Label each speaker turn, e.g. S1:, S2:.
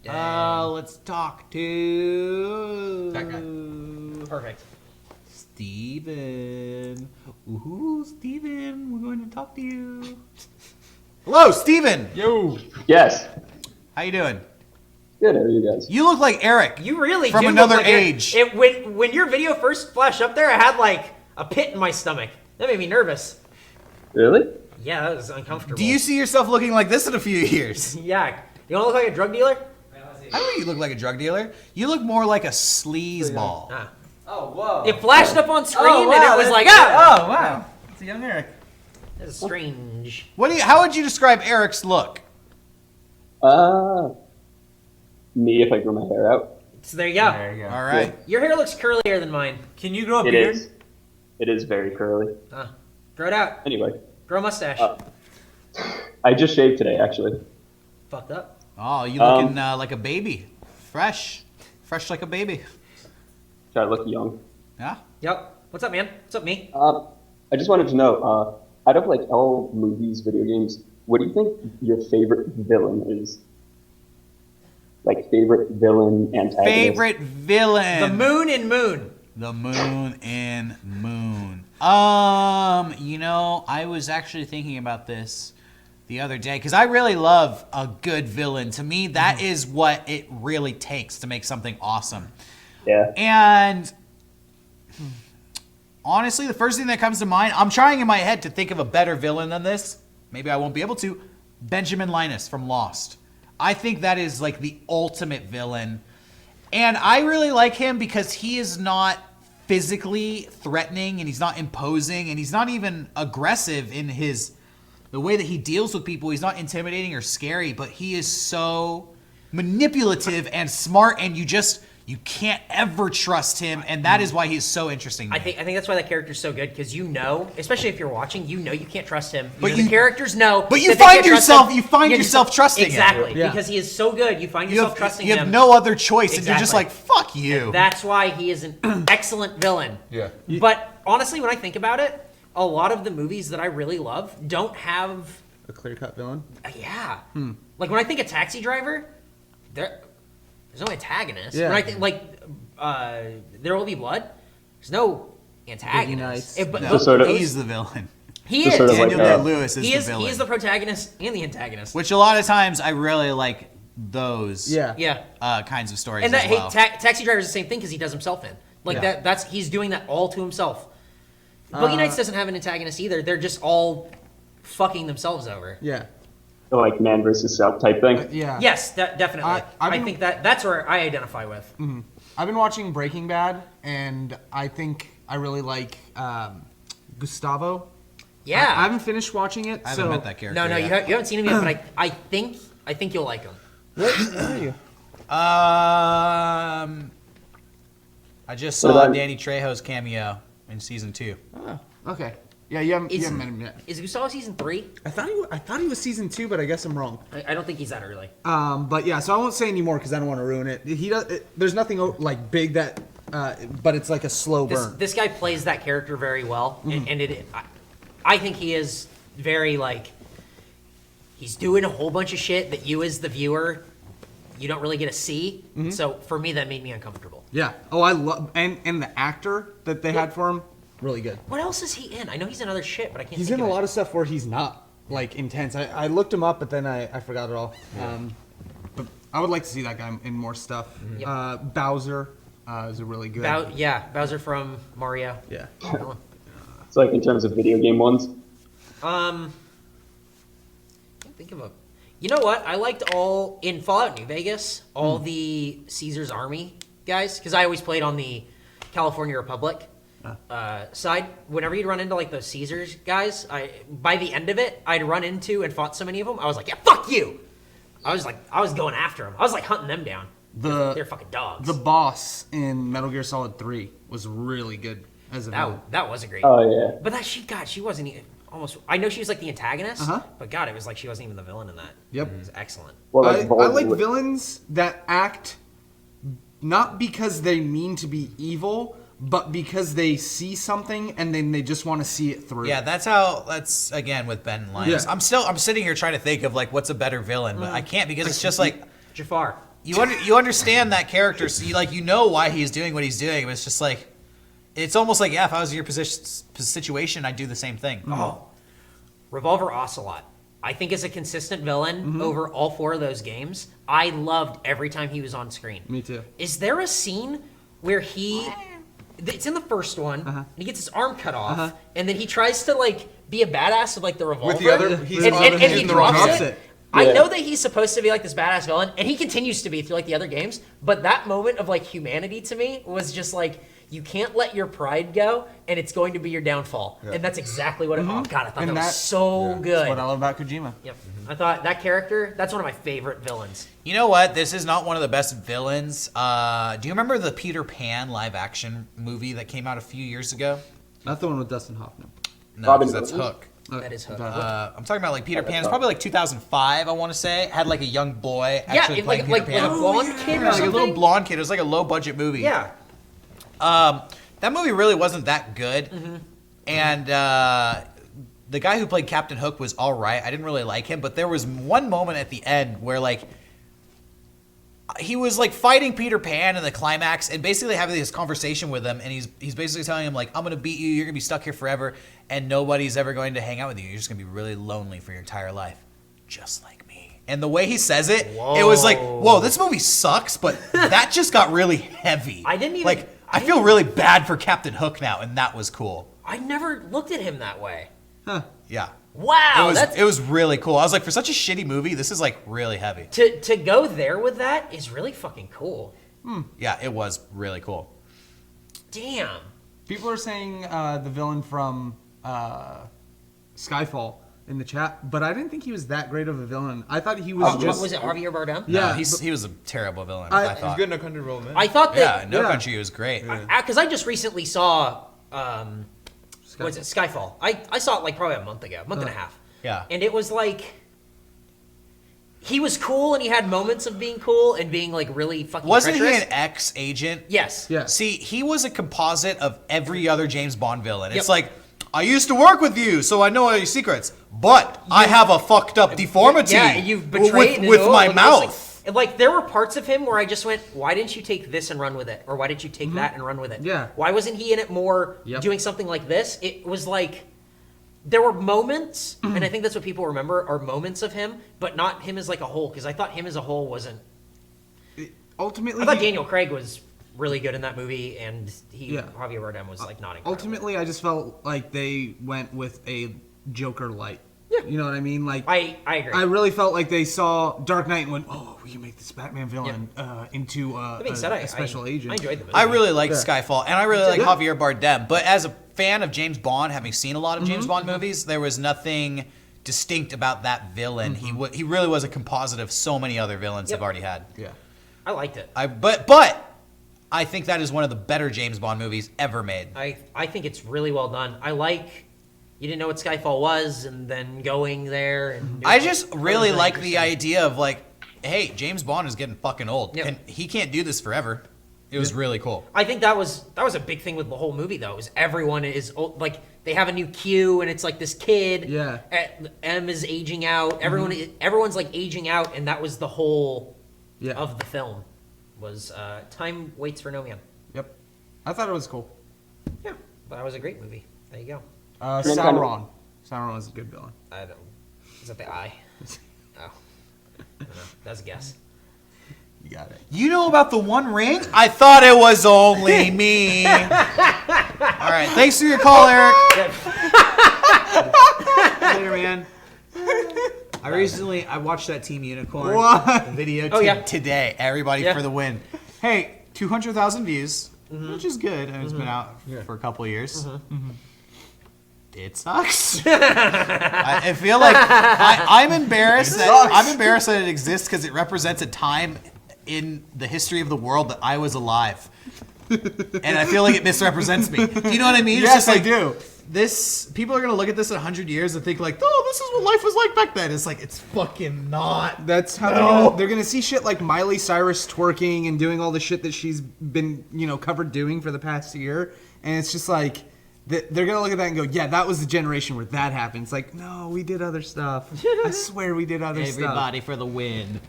S1: Let's talk to...
S2: That guy.
S3: Perfect.
S1: Steven. Ooh, Steven, we're going to talk to you. Hello, Steven.
S2: Yo.
S4: Yes.
S1: How you doing?
S4: Good, how are you guys?
S1: You look like Eric.
S3: You really
S1: From
S3: do
S1: another
S3: look like
S1: age.
S3: When your video first flashed up there, I had like a pit in my stomach. That made me nervous.
S4: Really?
S3: Yeah, that was uncomfortable.
S1: Do you see yourself looking like this in a few years?
S3: Yeah. You don't look like a drug dealer?
S1: I don't think you look like a drug dealer. You look more like a sleazeball.
S3: Ah.
S2: Oh, whoa.
S3: It flashed up on screen
S2: Oh, wow,
S3: and it was
S2: that's-
S3: like, ah!
S2: Oh, wow. It's a young Eric.
S3: That's strange.
S1: How would you describe Eric's look?
S4: Me if I grew my hair out.
S3: So there you go.
S2: There you go.
S1: All right.
S3: Your hair looks curlier than mine.
S2: Can you grow a
S4: It
S2: beard?
S4: is. It is very curly.
S3: Grow it out.
S4: Anyway,
S3: Grow a mustache.
S4: I just shaved today, actually.
S3: Fucked up.
S1: Oh, you looking like a baby. Fresh. Fresh like a baby.
S4: Try to look young.
S1: Yeah.
S3: Yep. What's up, man? What's up, me?
S4: I just wanted to know, out of like all movies, video games, what do you think your favorite villain is? Like favorite villain, antagonist?
S1: Favorite villain.
S3: The Moon and Moon.
S1: The Moon and Moon. I was actually thinking about this the other day because I really love a good villain. To me, that is what it really takes to make something awesome.
S4: Yeah.
S1: And honestly, the first thing that comes to mind, I'm trying in my head to think of a better villain than this. Maybe I won't be able to. Benjamin Linus from Lost. I think that is like the ultimate villain. And I really like him because he is not physically threatening and he's not imposing and he's not even aggressive in the way that he deals with people. He's not intimidating or scary, but he is so manipulative and smart and you can't ever trust him, and that is why he's so interesting.
S3: I think that's why that character's so good, because especially if you're watching, you can't trust him.
S1: But
S3: the characters know.
S1: But you
S3: that they
S1: find
S3: can't trust
S1: yourself
S3: him.
S1: trusting
S3: exactly,
S1: him.
S2: Yeah.
S3: because he is so good. You find
S1: You
S3: yourself trusting
S1: have
S3: him.
S1: no other choice, and you're just like,
S3: Exactly.
S1: fuck you.
S3: That's why he is an excellent villain.
S2: Yeah.
S3: But honestly, when I think about it, a lot of the movies that I really love don't have.
S2: A clear-cut villain?
S3: Yeah. Like when I think of Taxi Driver, there's no antagonist.
S2: Yeah.
S3: When I think There Will Be Blood, there's no antagonist.
S2: Nice.
S3: But
S1: No,
S3: those-
S4: sort of-
S1: he's the villain.
S3: he
S4: just
S3: is.
S4: sort of
S1: Daniel
S4: like,
S1: Day-Lewis is
S3: He
S1: the
S3: is.
S1: villain.
S3: He is the protagonist and the antagonist.
S1: Which a lot of times I really like those
S3: Yeah.
S1: kinds of stories
S3: And that
S1: as well.
S3: Taxi Driver is the same thing because he does himself in. Like that's he's doing that all to himself. Boogie Nights doesn't have an antagonist either. They're just all fucking themselves over.
S2: Yeah.
S4: So like man versus self type thing.
S2: Yeah.
S3: Yes, definitely.
S5: I've
S3: I
S5: been-
S3: think that's where I identify with.
S5: I've been watching Breaking Bad, and I think I really like Gustavo.
S3: Yeah.
S5: I haven't finished watching it.
S1: I haven't
S5: so
S1: met that character
S3: No,
S1: yet.
S3: you haven't seen him yet, but I think you'll like him.
S5: What are you?
S1: I just
S4: What
S1: saw
S4: about-
S1: Danny Trejo's cameo in season 2.
S5: Oh, okay. Yeah, you haven't
S3: Is-
S5: met him yet.
S3: Is Gustavo season 3?
S5: I thought he was season 2, but I guess I'm wrong.
S3: I don't think he's that early.
S5: But yeah, so I won't say any more because I don't want to ruin it. There's nothing like big that, but it's like a slow burn.
S3: This guy plays that character very well, and I think he is very like he's doing a whole bunch of shit that you as the viewer you don't really get to see. So for me, that made me uncomfortable.
S5: Yeah. Oh, I love and the actor that they had for him, really good.
S3: What else is he in? I know he's in other shit, but I can't.
S5: He's
S3: think
S5: in a
S3: of
S5: lot
S3: it.
S5: of stuff where he's not like intense. I looked him up, but then I forgot it all. But I would like to see that guy in more stuff.
S3: Yep.
S5: Bowser is a really good.
S3: Bowser from Mario.
S5: Yeah.
S4: So like in terms of video game ones.
S3: Can't think of a. You know what? I liked all in Fallout New Vegas, all the Caesar's Army guys, because I always played on the California Republic side. Whenever you'd run into like the Caesars guys, by the end of it, I'd run into and fought so many of them. I was like, yeah, fuck you. I was going after them. I was like hunting them down. They're fucking dogs.
S5: The boss in Metal Gear Solid 3 was really good as a villain.
S3: that was a great.
S4: Oh yeah.
S3: But she wasn't even. Almost, I know she was like the antagonist,
S5: Uh-huh.
S3: but God, it was like she wasn't even the villain in that.
S5: Yep.
S3: It was excellent.
S4: Well,
S5: I like
S4: Volvo-
S5: villains that act not because they mean to be evil, but because they see something and then they just want to see it through.
S1: Yeah, that's again with Ben Linus.
S5: Yeah.
S1: I'm sitting here trying to think of like what's a better villain, but I can't because it's just like
S3: Jafar.
S1: you understand that character, so you know why he's doing what he's doing. But it's just like, it's almost like, yeah, if I was in your situation, I'd do the same thing.
S3: Oh, Revolver Ocelot. I think is a consistent villain over all 4 of those games. I loved every time he was on screen.
S5: Me too.
S3: Is there a scene where it's in the first one, and he gets his arm cut off, and then he tries to be a badass with the revolver,
S2: With the other, he's
S3: and he drops it. I
S4: Yeah.
S3: know that he's supposed to be this badass villain, and he continues to be through the other games. But that moment of humanity to me was just you can't let your pride go, and it's going to be your downfall. And that's exactly what it. Oh God, I thought
S5: And
S3: that was
S5: that-
S3: so good.
S5: That's what I love about Kojima.
S3: Yep, I thought that character. That's one of my favorite villains.
S1: You know what? This is not one of the best villains. Do you remember the Peter Pan live-action movie that came out a few years ago?
S5: Not the one with Dustin Hoffman.
S1: No,
S4: Robin
S1: 'cause that's
S4: Williams?
S1: Hook.
S3: That is Hook.
S1: I'm talking about Peter Pan. It's probably 2005, I want to say. Had a young boy actually
S3: Yeah,
S1: playing
S3: like
S1: Peter
S3: a
S1: Pan.
S3: blonde kid or
S1: Like a
S3: something.
S1: little blonde kid. It was a low-budget movie.
S3: Yeah.
S1: That movie really wasn't that good. And the guy who played Captain Hook was all right. I didn't really like him, but there was one moment at the end where he was fighting Peter Pan in the climax and basically having this conversation with him, and he's basically telling him I'm gonna beat you, you're gonna be stuck here forever, and nobody's ever going to hang out with you. You're just gonna be really lonely for your entire life, just like me. And the way he says it, it was whoa, this movie sucks, but that just got really heavy.
S3: I didn't even-
S1: I feel really bad for Captain Hook now, and that was cool.
S3: I never looked at him that way.
S1: Yeah.
S3: Wow,
S1: It was really cool. I was for such a shitty movie, this is really heavy.
S3: to go there with that is really fucking cool.
S1: Yeah, it was really cool.
S3: Damn.
S5: People are saying the villain from Skyfall in the chat, but I didn't think he was that great of a villain. I thought he was just...
S3: Was it Javier Bardem?
S5: Yeah,
S1: No, he was a terrible villain,
S5: I-
S1: I
S2: He's
S1: thought.
S2: good in No Country for Old Men.
S3: I thought that.
S1: Yeah, No
S5: Yeah.
S1: Country was great.
S3: Because I just recently saw. What's it? Skyfall. I saw it probably a month and a half.
S1: Yeah.
S3: And it was he was cool and he had moments of being cool and being really fucking
S1: Wasn't he
S3: treacherous.
S1: an ex-agent?
S3: Yes.
S5: Yeah.
S1: See, he was a composite of every other James Bond villain. It's
S3: Yep.
S1: I used to work with you, so I know all your secrets, but I have a fucked up deformity
S3: Yeah, and you've betrayed
S1: with my
S3: and
S1: mouth.
S3: there were parts of him where I just went, why didn't you take this and run with it? Or why didn't you take that and run with it?
S5: Yeah.
S3: Why wasn't he in it more
S5: Yep.
S3: doing something like this? It was there were moments, and I think that's what people remember are moments of him, but not him as a whole, because I thought him as a whole wasn't.
S5: Ultimately,
S3: I thought Daniel Craig was really good in that movie, and Javier Bardem was not incredible.
S5: Ultimately, I just felt like they went with a Joker light.
S3: Yeah.
S5: You know what I mean?
S3: I agree.
S5: I really felt like they saw Dark Knight and went, "Oh, we can make this Batman villain into
S3: That being said,
S5: a special agent."
S3: I enjoyed the movie.
S1: I really liked
S5: Yeah.
S1: Skyfall, and I really like
S5: Yeah.
S1: Javier Bardem. But as a fan of James Bond, having seen a lot of James Bond movies, there was nothing distinct about that villain. He really was a composite of so many other villains
S3: Yep.
S1: I've already had.
S5: Yeah.
S3: I liked it.
S1: But I think that is one of the better James Bond movies ever made.
S3: I think it's really well done. I like you didn't know what Skyfall was, and then going there. And
S1: I just really
S3: that was
S1: like the
S3: interesting.
S1: idea of hey, James Bond is getting fucking old,
S3: Yep.
S1: and he can't do this forever. It was really cool.
S3: I think that was a big thing with the whole movie, though. Is everyone is old, they have a new Q, and it's this kid.
S5: Yeah.
S3: M is aging out. Everyone's aging out, and that was the whole
S5: Yeah.
S3: of the film. Was time waits for no man.
S5: Yep. I thought it was cool.
S3: Yeah, but that was a great movie. There you go.
S4: Kind of-
S5: Sauron. Sauron was a good villain.
S3: I don't. Is that the eye? Oh, I don't know. That's a guess.
S5: You got it.
S1: You know about the One Ring? I thought it was only me. All right, thanks for your call, Eric. Later, man. I watched that Team Unicorn video today. Everybody for the win. Hey, 200,000 views, which is good. And it's been out for a couple of years. It sucks. I feel like I'm embarrassed that it exists because it represents a time in the history of the world that I was alive. And I feel like it misrepresents me. Do you know what I mean?
S5: Yes,
S1: it's just
S5: I do.
S1: People are gonna look at this in 100 years and think oh, this is what life was like back then. It's it's fucking not.
S5: That's how they're gonna see shit like Miley Cyrus twerking and doing all the shit that she's been, covered doing for the past year, and it's just they're gonna look at that and go, yeah, that was the generation where that happened. It's no, we did other stuff. I swear we did other stuff.
S1: Everybody for the win.